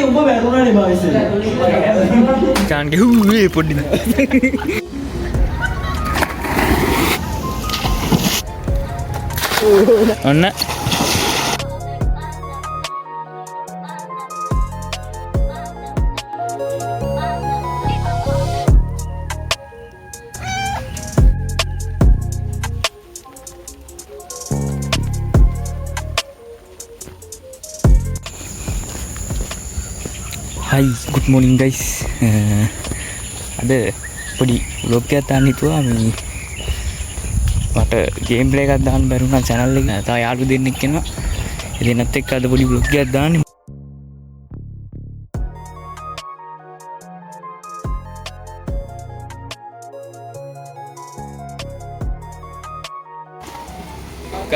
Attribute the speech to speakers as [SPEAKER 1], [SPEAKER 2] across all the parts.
[SPEAKER 1] උඹ වැරුණානේ බා ඉස්සෙල්ලා.
[SPEAKER 2] චාන්ගේ හුවේ පොඩ්ඩින්. ඔන්න Hi, good morning guys. Ada podi vlog එකක් දාන්න හිතුවා මේ මට ගේම් ප්ලේ එකක් දාන්න බැරුණා channel එකේ. තව යාළු දෙන්නෙක් ඉන්නවා. ඒ දෙන්නත් එක්ක අද පොඩි vlog එකක් දාන්නේ.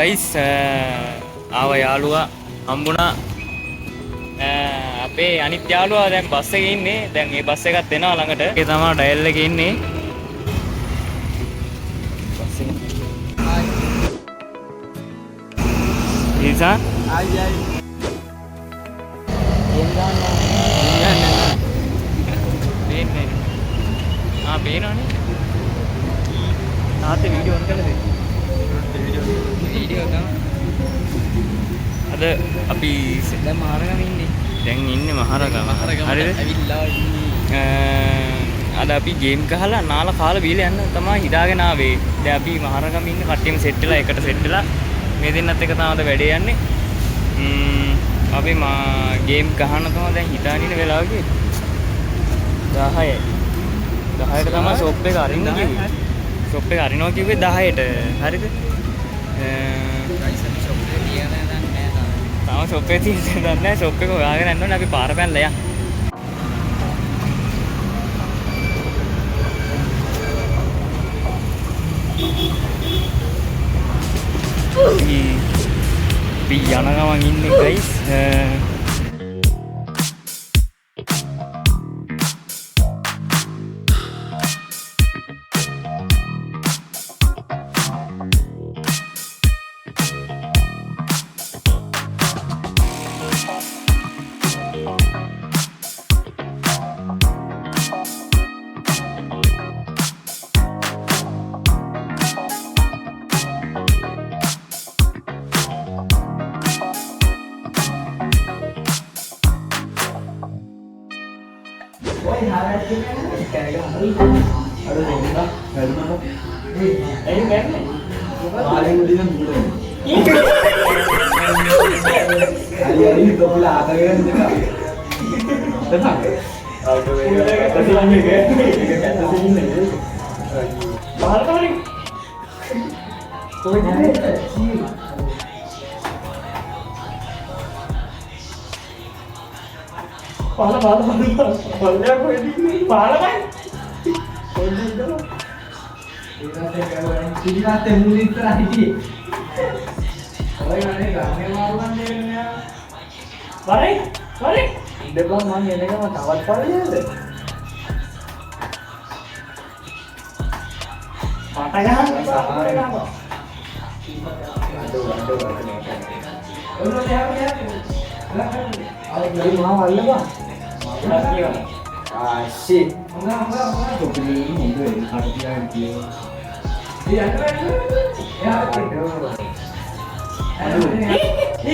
[SPEAKER 2] Guys, ආව යාළුවා හම්බුණා. අපේ අනිත් යාළුවා දැන් බස් එකේ ඉන්නේ. දැන් මේ බස් එකත් එනවා ළඟට. ඒ තමයි ඩයල් එකේ ඉන්නේ. බස් එක. ඉතින් ආයි. බේන්නේ. බේනවනේ. තාත්තේ වීඩියෝ ඔන් කරලා දෙන්න. වීඩියෝ තමයි. අද අපි දැන් මහරගම ඉන්නේ. දැන් ඉන්නේ මහරගම. හරිද? ඇවිල්ලා ඉන්නේ. අද අපි ගේම් ගහලා නාලා කාලා බීලා යන්න තමයි හිතාගෙන ආවේ. දැන් අපි මහරගම ඉන්නේ කට්ටියම සෙට් වෙලා එකට සෙට් වෙලා මේ දෙන්නත් එක තමයි වැඩේ යන්නේ. අපි ගේම් ගහන තමයි දැන් හිතාගෙන ඉන්න වෙලාව කිව්වේ. 10යි. 10ට තමයි ෂොප් එක අරින්න කිව්වේ. ෂොප් එක අරිනවා කිව්වේ 10ට. හරිද? තාම ෂොප් එකේ තියෙන්නේ නැහැ. ෂොප් එක හොයාගෙන යන්න ඕනේ. අපි පාර පැනලා යන්න. අපි යන ගමන් ඉන්නේ guys.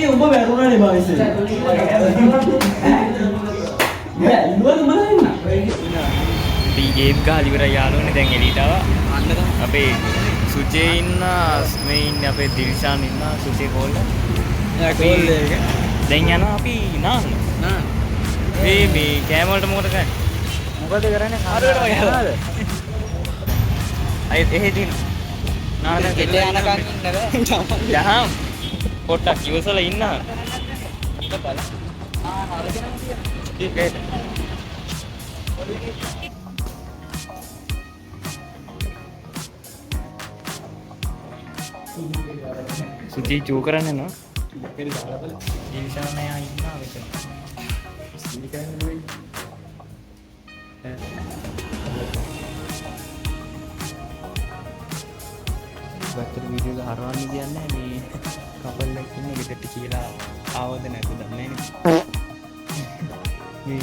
[SPEAKER 2] උඹ වැරුණානේ බා ඉස්සෙල්ලා. අපි ගේම් ගහලා ඉවරයි යාළුවනේ. දැන් එළියට ආවා. අපේ සුචේ ඉන්න, මේ ඉන්නේ අපේ දිල්ෂාන් ඉන්න, සුචේ කෝල්. කෝල් එක. දැන් යනවා අපි නාන්න. මේ කෑම වලට මොකද කරන්නේ? මොකද කරන්නේ? කාරේට ගහලාද? අය එහෙදී නාන දෙල යනකම් ඉන්න බෑ. යහම්. පොට්ටක් ඉවසලා ඉන්න. ඊට බලන්න. හරියනවා. සුචි චූ කරන්නේ නෝ. දිල්ෂාන් අය ඉන්නවා මෙතන. සීනි කරන්නේ වෙයි. පැත්තට වීඩියෝ එක හරවන්න කියන්නේ මේ කපල් එකක් ඉන්නේ ගෙදරට කියලා ආවද නැද්ද දන්නේ නැහැ මේ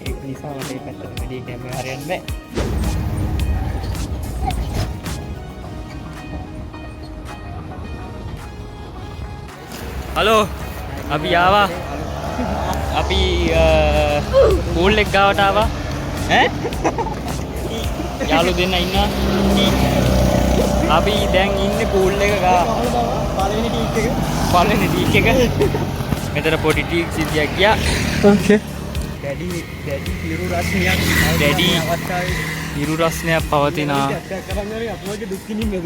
[SPEAKER 2] ඒක නිසා මට මේ පැත්තට වැඩි කැමරා හරියන්න බෑ හලෝ අපි ආවා අපි පූල් එක ගාවට ආවා ඈ යාළු දෙන්න ඉන්නවා අපි දැන් ඉන්නේ පූල් එක ගා පළවෙනි ටීක් එක මෙතන පොඩි ටීක් සිද්ධියක් ගියා ඕකේ දැඩි පිරු රස්නියක් දැඩි අවස්ථාවේ පිරු රස්නයක් පවතිනවා අපුවගේ දුක් විඳින්නද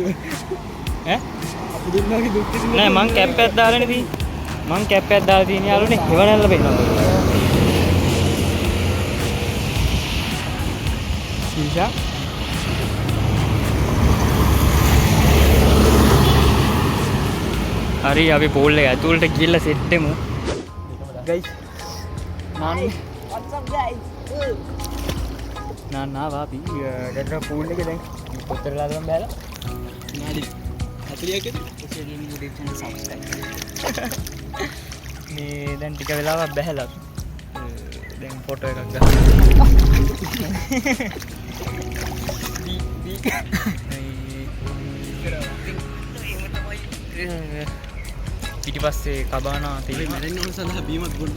[SPEAKER 2] ඈ අපි දෙන්නාගේ දුක් විඳින්න නෑ මං කැප් එකක් දාලානේ තියෙන්නේ මං කැප් එකක් දාලා තියෙන යාළුවනේ හෙවණැල්ල පෙන්නනවා සීෂා හරි අපි පූල් එක ඇතුළට ගිහලා සෙට් වෙමු ගයිස් what's up guys ආවා අපි ඩෙටර පූල් එකේ දැන් පොතර ලාදම් බෑලා විනාඩි 40කට ඔසේගෙන YouTube channel subscribe මේ දැන් ටික වෙලාවක් බැහැලා දැන් ෆොටෝ එකක් ගන්න පිටිපස්සේ කබානා තියෙනවා මැරෙන්න ඕන සඳහා බීමක් බොන්න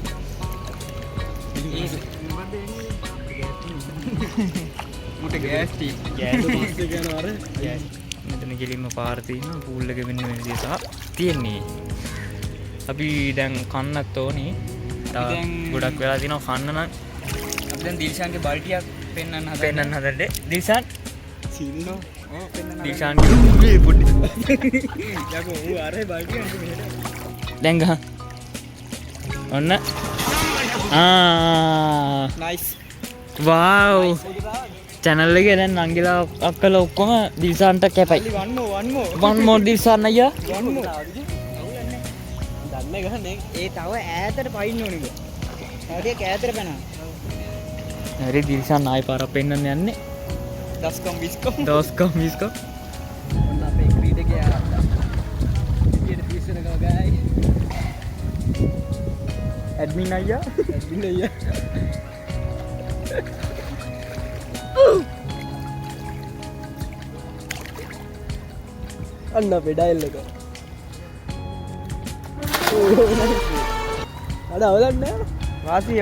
[SPEAKER 2] මුට ගෑස් ටී ගෑස් යනවා අර මෙතන ගෙලින්ම පාර තියෙනවා පූල් එක වෙන්න වෙන දේ සහ තියෙන්නේ අපි දැන් කන්නත් ඕනේ දැන් ගොඩක් වෙලා තියෙනවා කන්න නම් අපි දැන් දිල්ෂාන්ගේ බල්ටියක් පෙන්වන්න හදන්නේ දිල්ෂාන් සීනෝ දිල්ෂාන් ගේ පොඩි යකෝ ඌ අරේ බල්ටිය අන්තිම මෙහෙට දැන් ගහ ඔන්න නයිස් වාව් channel එකේ දැන් නංගිලා අක්කලා ඔක්කොම දිල්ෂාන්ට කැපයි one more දිල්ෂාන් අයියා දන්නේ ගහන්නේ ඒ තව ඈතට පයින්න ඕනේ ටිකක් ඈතට පැනවා හරි දිල්ෂාන් ආයි පාරක් පෙන්නන්න යන්නේ දස්කම් විස්කම් ඔන්න අපේ ක්‍රීඩකේ ආරම්භ ඊට පිස්සන ගායි ඇඩ්මින් අයියා අන්න අපේ ඩයල් එක අද අවලන්න වාසි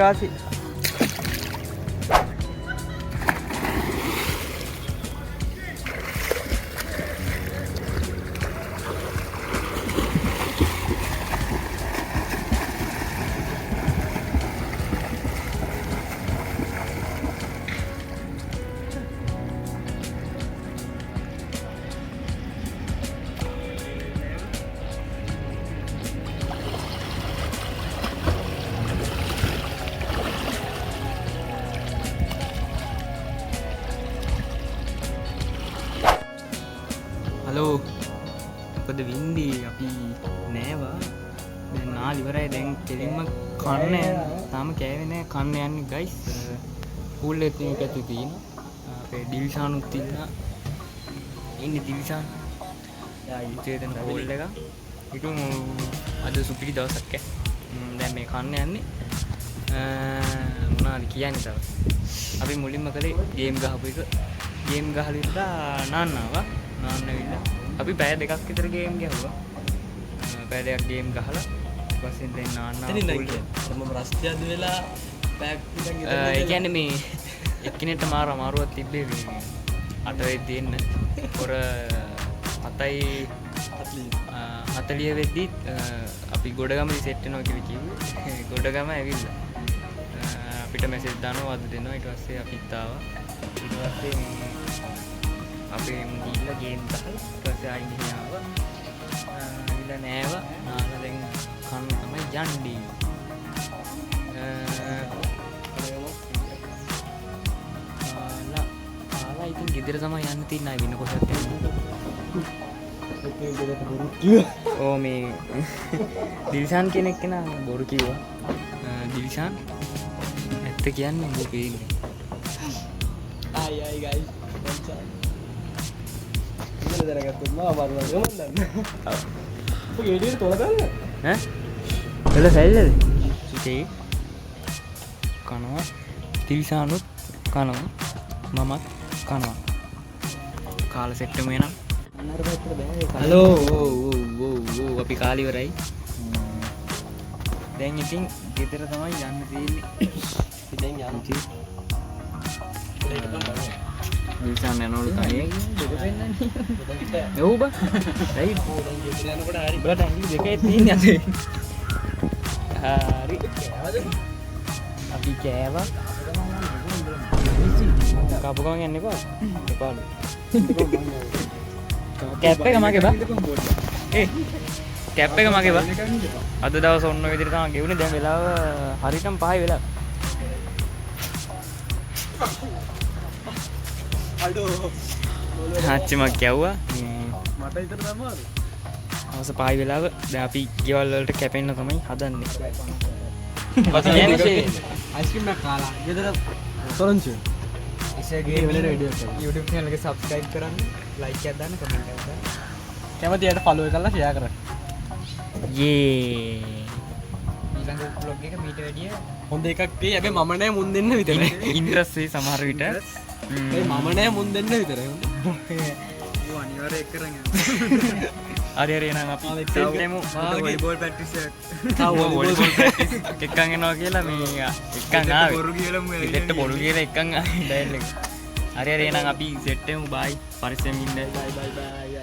[SPEAKER 2] හලෝ මොකද වින්දී අපි නෑවා දැන් නාල ඉවරයි දැන් කෙලින්ම කන්න තාම කෑවේ නෑ කන්න යන්නේ ගයිස් පූල් එකේ තියෙන එකතු තියෙනවා අපේ දිල්ෂානුත් ඉන්නේ දිල්ෂාන් යා ඉතේ දැන් පූල් එක ඉතින් අද සුපිරි දවසක් දැන් මේ කන්න යන්නේ මොනවද කියන්නේ තව අපි මුලින්ම කළේ ගේම් ගහපු එක ගේම් ගහලා ඉඳලා නාන්නාවා නාන්නවිලා අපි පැය දෙකක් විතර ගේම් ගහුවා පැය දෙකක් ගේම් ගහලා ඊපස්සේ දැන් නාන්නා මම රස්තියද වෙලා පැයක් විතර ඒ කියන්නේ මේ එක්කිනෙට මාර අමාරුවක් තිබ්බේ මේ අතේ දෙන්න පොර 7:40 වෙද්දි අපි ගොඩගමදී සෙට් වෙනවා කියලා කිව්වේ ගොඩගම ඇවිල්ලා අපිට මැසේජ් දානවා අද දෙනවා ඊට පස්සේ අපිත් ආවා ඊට පස්සේ අපි ගිහිල්ලා ගේම් ගහලා ඊට පස්සේ ආයි මෙහි ආවා ඊළ නෑවා නාලා දැන් කන්න තමයි යන්නේ ආලා ඉතින් ගෙදර තමයි යන්න තියෙන්නේ ආයි වෙන කොහෙවත් යන්න ඕ මේ දිල්ෂාන් කෙනෙක් කෙනා බොරු කිව්වා දිල්ෂාන් ඇත්ත කියන්නේ උඹ පේන්නේ ආයි ගයිස්
[SPEAKER 1] දැනගත්තොත් මම අමාරුයි මම දන්නේ. ඔය ගෙඩියට තොල ගන්න.
[SPEAKER 2] ඈ? එළ සැල්ලද? ඉතේ කනවා තිරිසානුත් කනවා මමත් කනවා. කාල සෙට්ටම එනම්. අන්නර පැත්තට බෑ. හලෝ ඕ අපි කාලි ඉවරයි. දැන් ඉතින් ගෙදර තමයි යන්න තියෙන්නේ.
[SPEAKER 1] දැන් යන්න.
[SPEAKER 2] තිරිසාන් යනවලු කයේ. ඔව් බා. රයිට්.
[SPEAKER 1] යනකොට හරි.
[SPEAKER 2] බලට ඇඟිලි දෙකේ තියෙන්නේ අද. හරි. අපි කෑවා. කපු ගමන් යන්න එපා. එපාලු. කැප් එක මගේ බා. ඒ කැප් එක මගේ බා. අද දවස් ඔන්න ඔය විදිහට තමයි ගෙවුනේ. දැන් වෙලාව හරියටම 5යි වෙලා.
[SPEAKER 1] අඩෝ.
[SPEAKER 2] ආච්චිමක් කියවුවා.
[SPEAKER 1] මට විතර තමයි.
[SPEAKER 2] අවස 5යි වෙලාව. දැන් අපි ගෙවල් වලට කැපෙන්න තමයි හදන්නේ. වත කියන්නේ
[SPEAKER 1] අයිස්ක්‍රීම් එකක් කාලා. ගෙදර තොරන්චු.
[SPEAKER 2] ඉස්සරගේ YouTube channel එක subscribe කරන්න, like එකක් දාන්න, comment එකක් දාන්න.
[SPEAKER 1] කැමති අයට follow කරලා share කරන්න.
[SPEAKER 2] යේ. ඊළඟ vlog එක මීට වැඩිය
[SPEAKER 1] හොඳ එකක් තියෙයි. හැබැයි මම නෑ මුන් දෙන්න විතරයි.
[SPEAKER 2] ඉන්ට්‍රස්ට් වෙයි සමහර විට.
[SPEAKER 1] ඒ මම නෑ මුන් දෙන්න විතරයි.
[SPEAKER 2] ඕ අනිවාර්යයෙන් කරන් යන්න. හරි හරි එහෙනම් අපි දෙමු වොලිබෝල් ප්‍රැක්ටිස් එකක්. වොලිබෝල් ප්‍රැක්ටිස් එකක් යනවා කියලා මේ එකක් ආවේ. බොරු කියලා මම ඉතින් බොරු කියලා එකක් ආවේ ඩයල් එක. හරි හරි එහෙනම් අපි සෙට් වෙමු. බයි. පරිස්සමින් ඉන්න. බයි බයි බයි.